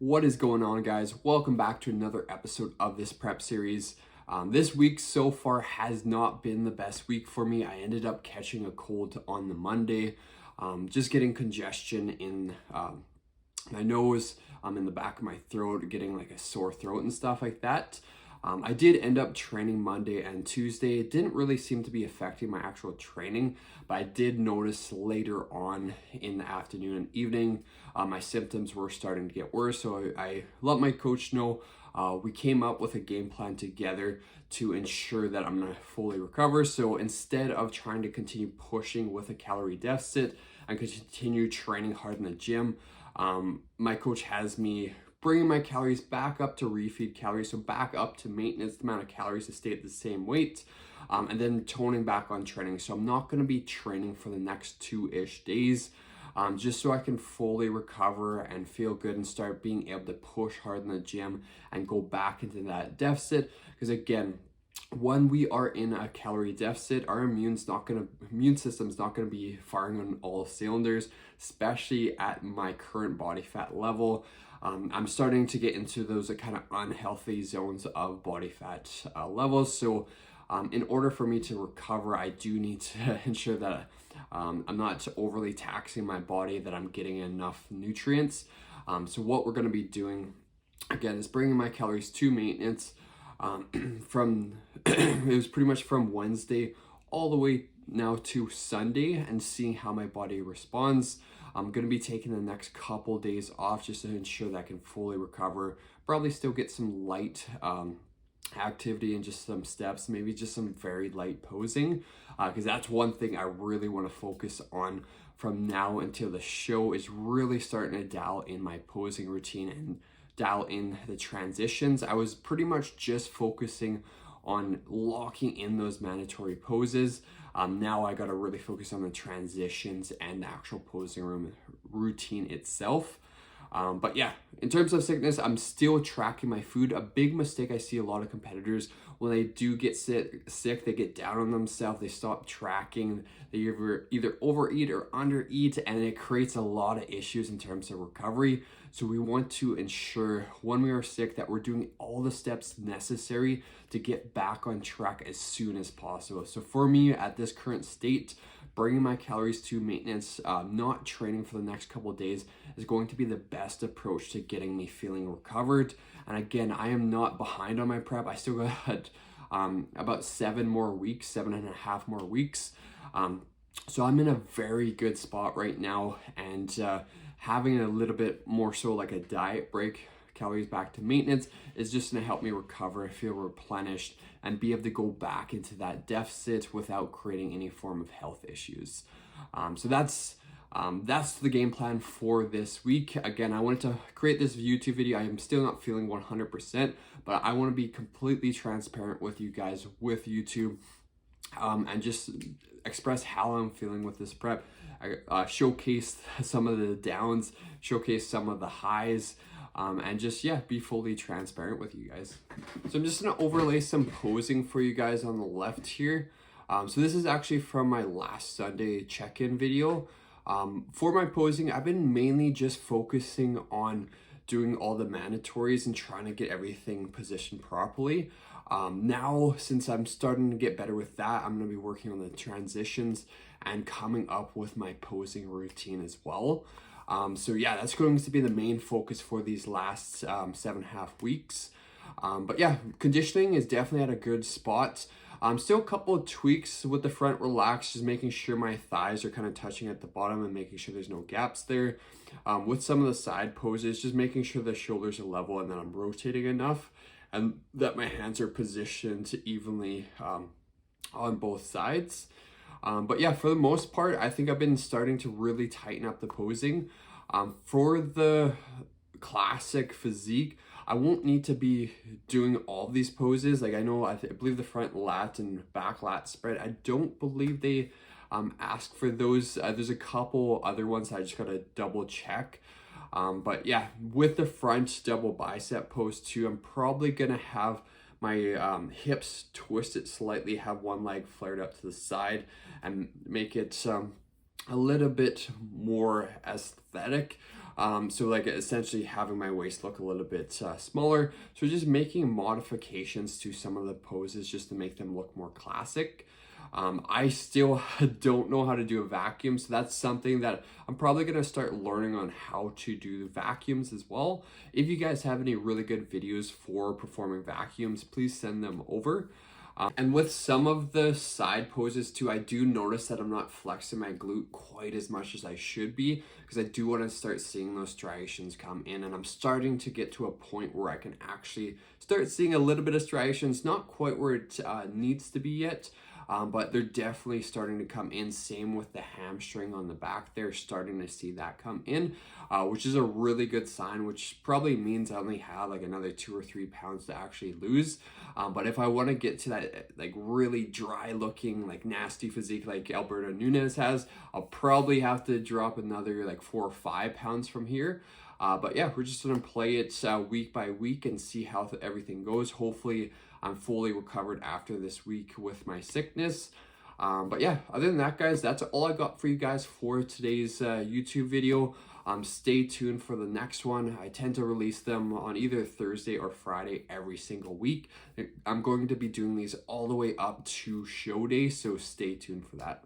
What is going on, guys? Welcome back to another episode of this prep series. This week so far has not been the best week for me. I ended up catching a cold on the Monday, just getting congestion in my nose, in the back of my throat, getting like a sore throat and stuff like that. I did end up training Monday and Tuesday. It didn't really seem to be affecting my actual training, but I did notice later on in the afternoon and evening, my symptoms were starting to get worse. So I let my coach know. We came up with a game plan together to ensure that I'm gonna fully recover. So instead of trying to continue pushing with a calorie deficit and continue training hard in the gym, my coach has me bringing my calories back up to refeed calories, so back up to maintenance amount of calories to stay at the same weight, and then toning back on training. So I'm not going to be training for the next 2-ish days, just so I can fully recover and feel good and start being able to push hard in the gym and go back into that deficit. Because again, when we are in a calorie deficit, our immune system's not gonna be firing on all cylinders, especially at my current body fat level. I'm starting to get into those kind of unhealthy zones of body fat levels. So in order for me to recover, I do need to ensure that I'm not overly taxing my body, that I'm getting enough nutrients. So what we're gonna be doing, again, is bringing my calories to maintenance. From it was pretty much from Wednesday all the way now to Sunday, and seeing how my body responds. I'm going to be taking the next couple days off just to ensure that I can fully recover, probably still get some light activity and just some steps, maybe just some very light posing, because that's one thing I really want to focus on from now until the show, is really starting to dial in my posing routine and dial in the transitions. I was pretty much just focusing on locking in those mandatory poses. Now I got to really focus on the transitions and the actual posing room routine itself. But yeah, in terms of sickness, I'm still tracking my food. A big mistake I see a lot of competitors, when they do get sick, they get down on themselves, they stop tracking, they either overeat or undereat, and it creates a lot of issues in terms of recovery. So we want to ensure when we are sick that we're doing all the steps necessary to get back on track as soon as possible. So for me, at this current state, bringing my calories to maintenance, not training for the next couple of days, is going to be the best approach to getting me feeling recovered. And again, I am not behind on my prep. I still got about 7.5 more weeks. So I'm in a very good spot right now, and having a little bit more so like a diet break, calories back to maintenance, is just going to help me recover, feel replenished, and be able to go back into that deficit without creating any form of health issues. So that's the game plan for this week. Again, I wanted to create this YouTube video. I am still not feeling 100%, but I want to be completely transparent with you guys with YouTube, and just express how I'm feeling with this prep. I showcased some of the downs, showcased some of the highs, and just, yeah, be fully transparent with you guys. So I'm just gonna overlay some posing for you guys on the left here. So this is actually from my last Sunday check-in video. For my posing, I've been mainly just focusing on doing all the mandatories and trying to get everything positioned properly. Now, since I'm starting to get better with that, I'm going to be working on the transitions and coming up with my posing routine as well. So yeah, that's going to be the main focus for these last 7.5 weeks. But yeah, conditioning is definitely at a good spot. Still a couple of tweaks with the front relaxed, just making sure my thighs are kind of touching at the bottom and making sure there's no gaps there. With some of the side poses, just making sure the shoulders are level and that I'm rotating enough, and that my hands are positioned evenly on both sides. But yeah, for the most part, I think I've been starting to really tighten up the posing. For the classic physique, I won't need to be doing all of these poses. Like, I know, I believe the front lat and back lat spread, I don't believe they ask for those. There's a couple other ones I just gotta double check. But yeah, with the front double bicep pose too, I'm probably gonna have my hips twisted slightly, have one leg flared up to the side, and make it a little bit more aesthetic. So like essentially having my waist look a little bit smaller. So just making modifications to some of the poses just to make them look more classic. I still don't know how to do a vacuum, so that's something that I'm probably going to start learning on how to do the vacuums as well. If you guys have any really good videos for performing vacuums, please send them over. And with some of the side poses too, I do notice that I'm not flexing my glute quite as much as I should be, because I do want to start seeing those striations come in, and I'm starting to get to a point where I can actually start seeing a little bit of striations, not quite where it needs to be yet. But they're definitely starting to come in. Same with the hamstring on the back. They're starting to see that come in, which is a really good sign, which probably means I only have like another 2 or 3 pounds to actually lose. But if I want to get to that like really dry looking, like nasty physique like Alberto Nunez has, I'll probably have to drop another like 4 or 5 pounds from here. But yeah, we're just gonna play it week by week and see how everything goes. Hopefully I'm fully recovered after this week with my sickness. But yeah, other than that, guys, that's all I got for you guys for today's YouTube video. Stay tuned for the next one. I tend to release them on either Thursday or Friday every single week. I'm going to be doing these all the way up to show day, so stay tuned for that.